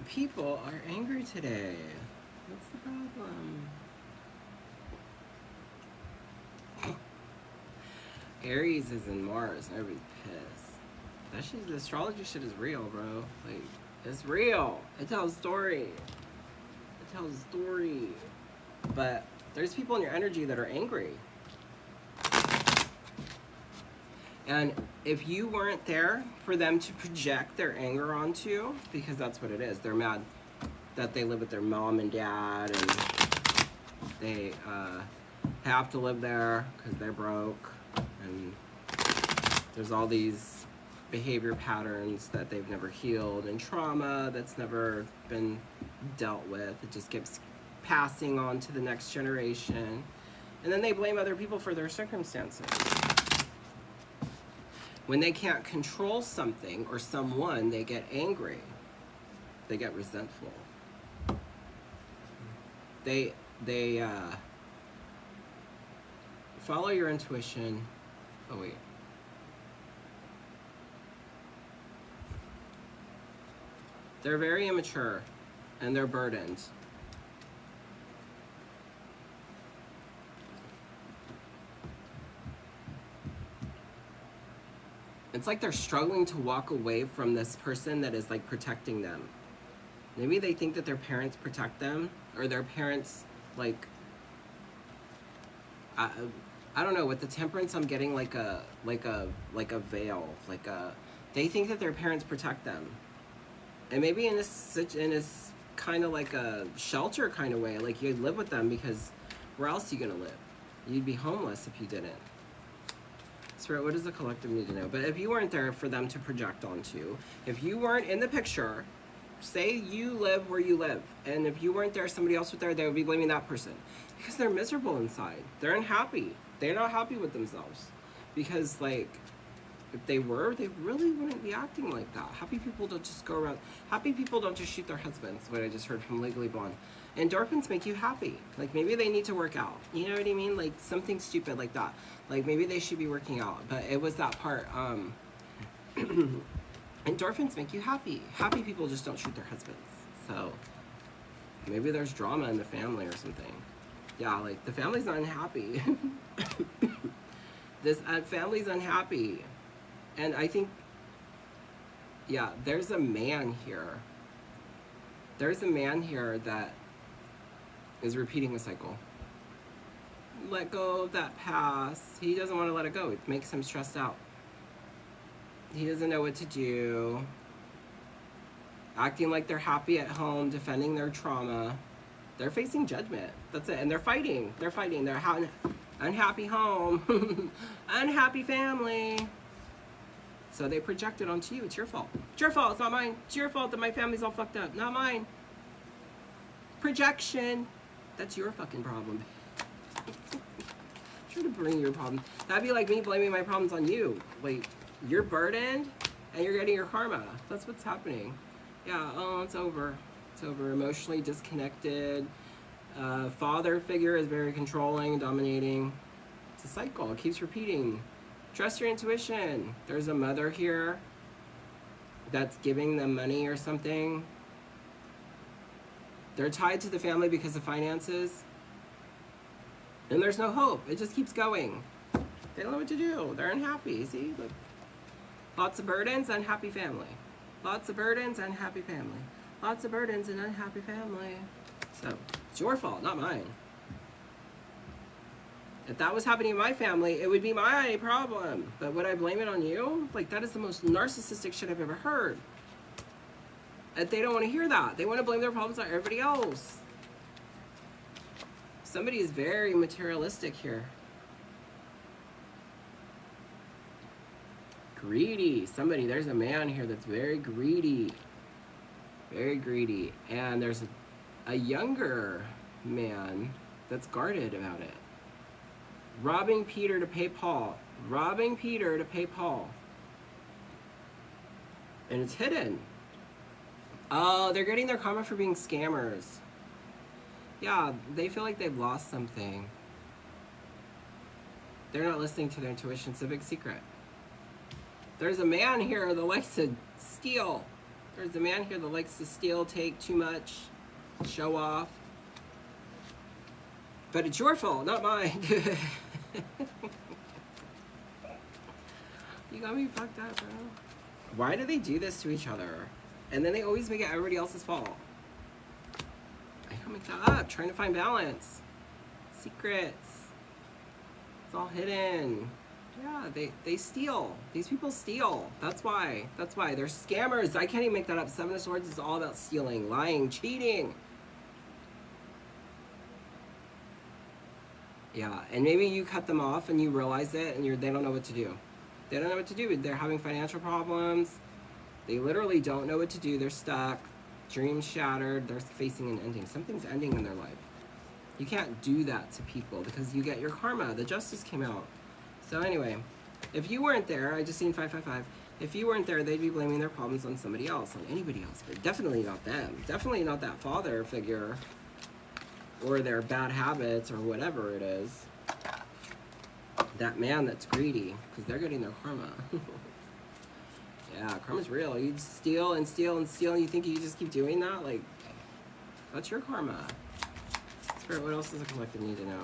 People are angry today. What's the problem? Aries is in Mars and everybody's pissed. That shit, the astrology shit is real, bro. Like, it's real. It tells a story. It tells a story. But there's people in your energy that are angry. And if you weren't there for them to project their anger onto, because that's what it is, they're mad that they live with their mom and dad and they have to live there because they're broke, and there's all these behavior patterns that they've never healed and trauma that's never been dealt with. It just keeps passing on to the next generation, and then they blame other people for their circumstances. When they can't control something or someone, they get angry. They get resentful. They follow your intuition. Oh wait. They're very immature and they're burdened. It's like they're struggling to walk away from this person that is like protecting them. Maybe they think that their parents protect them, or their parents like, I don't know, with the temperance I'm getting like a veil, they think that their parents protect them. And maybe in this kind of like a shelter kind of way, like you live with them because where else are you gonna live? You'd be homeless if you didn't. Spirit, what does the collective need to know? But if you weren't there for them to project onto, if you weren't in the picture, say you live where you live, and if you weren't there, somebody else was there, they would be blaming that person. Because they're miserable inside. They're unhappy. They're not happy with themselves. Because, like, if they were, they really wouldn't be acting like that. Happy people don't just go around. Happy people don't just shoot their husbands, what I just heard from Legally Blonde. Endorphins make you happy. Like, maybe they need to work out. You know what I mean? Like, something stupid like that. Like, maybe they should be working out. But it was that part. Endorphins make you happy. Happy people just don't shoot their husbands. So, maybe there's drama in the family or something. Yeah, like, the family's not unhappy. This family's unhappy. And I think, yeah, there's a man here. There's a man here that is repeating the cycle. Let go of that past. He doesn't want to let it go. It makes him stressed out. He doesn't know what to do. Acting like they're happy at home, defending their trauma. They're facing judgment. That's it. And they're fighting. They're fighting. They're unhappy home. Unhappy family. So they project it onto you. It's your fault. It's your fault. It's not mine. It's your fault that my family's all fucked up. Not mine. Projection. That's your fucking problem. Try to bring your problem. That'd be like me blaming my problems on you. Like, you're burdened and you're getting your karma. That's what's happening. Yeah, oh, it's over. It's over. Emotionally disconnected. Father figure is very controlling, dominating. It's a cycle. It keeps repeating. Trust your intuition. There's a mother here that's giving them money or something. They're tied to the family because of finances. And there's no hope. It just keeps going. They don't know what to do. They're unhappy. See? Look. Lots of burdens, unhappy family. Lots of burdens, unhappy family. Lots of burdens and unhappy family. So, it's your fault, not mine. If that was happening in my family, it would be my problem. But would I blame it on you? Like, that is the most narcissistic shit I've ever heard. And they don't want to hear that. They want to blame their problems on everybody else. Somebody is very materialistic here. Greedy. Somebody, there's a man here that's very greedy. Very greedy. And there's a younger man that's guarded about it. Robbing Peter to pay Paul. Robbing Peter to pay Paul. And it's hidden. Oh, they're getting their karma for being scammers. Yeah, they feel like they've lost something. They're not listening to their intuition. It's a big secret. There's a man here that likes to steal There's a man here that likes to steal, take too much, show off. But it's your fault, not mine. You got me fucked up, bro. Why do they do this to each other? And then they always make it everybody else's fault. I don't make that up. Trying to find balance. Secrets. It's all hidden. Yeah, they steal. These people steal. That's why. That's why. They're scammers. I can't even make that up. Seven of Swords is all about stealing, lying, cheating. Yeah, and maybe you cut them off and you realize it and they don't know what to do. They don't know what to do. They're having financial problems. They literally don't know what to do. They're stuck. Dreams shattered. They're facing an ending. Something's ending in their life. You can't do that to people because you get your karma. The justice came out. So anyway, if you weren't there, I just seen 555. If you weren't there, they'd be blaming their problems on somebody else, on anybody else, but definitely not them. Definitely not that father figure or their bad habits or whatever it is. That man that's greedy, because they're getting their karma. Yeah, karma's real. You steal and steal and steal, and you think you just keep doing that? Like, that's your karma. Spirit, what else does the collective need to know?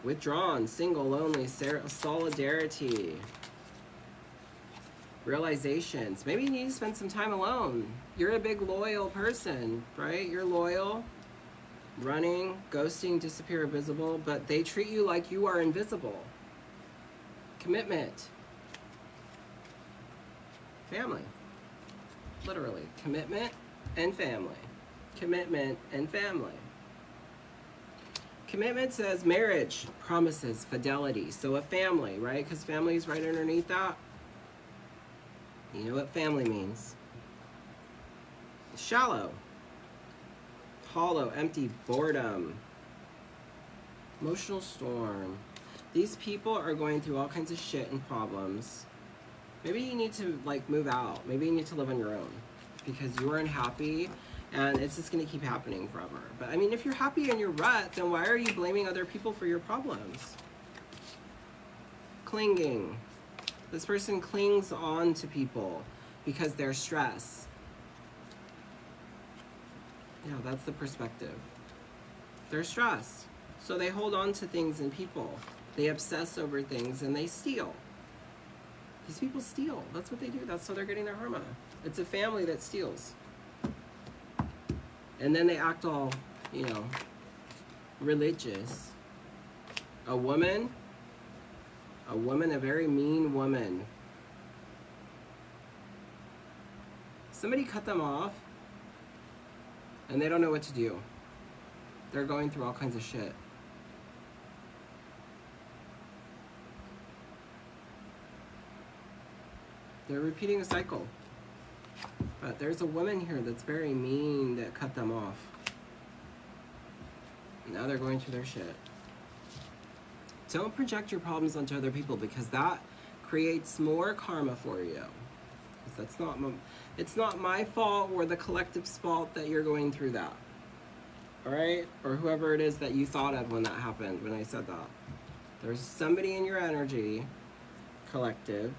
Withdrawn, single, lonely, solidarity. Realizations. Maybe you need to spend some time alone. You're a big loyal person, right? You're loyal. Running, ghosting, disappear, invisible, but they treat you like you are invisible. Commitment. Family. Literally. Commitment and family. Commitment and family. Commitment says marriage, promises, fidelity. So a family, right? Because family is right underneath that. You know what family means. Shallow. Hollow, empty, boredom. Emotional storm. These people are going through all kinds of shit and problems. Maybe you need to like move out. Maybe you need to live on your own because you are unhappy and it's just going to keep happening forever. But I mean, if you're happy in your rut, then why are you blaming other people for your problems? Clinging. This person clings on to people because they're stressed. Yeah, that's the perspective. They're stressed. So they hold on to things and people. They obsess over things and they steal. These people steal. That's what they do. That's how they're getting their karma. It's a family that steals. And then they act all, you know, religious. A woman, a very mean woman. Somebody cut them off and they don't know what to do. They're going through all kinds of shit. They're repeating a cycle. But there's a woman here that's very mean that cut them off. Now they're going through their shit. Don't project your problems onto other people because that creates more karma for you. Because it's not my fault or the collective's fault that you're going through that. Alright? Or whoever it is that you thought of when that happened, when I said that. There's somebody in your energy, collective,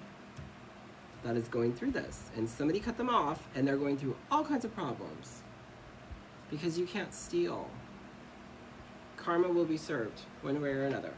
that is going through this. And somebody cut them off and they're going through all kinds of problems. Because you can't steal. Karma will be served one way or another.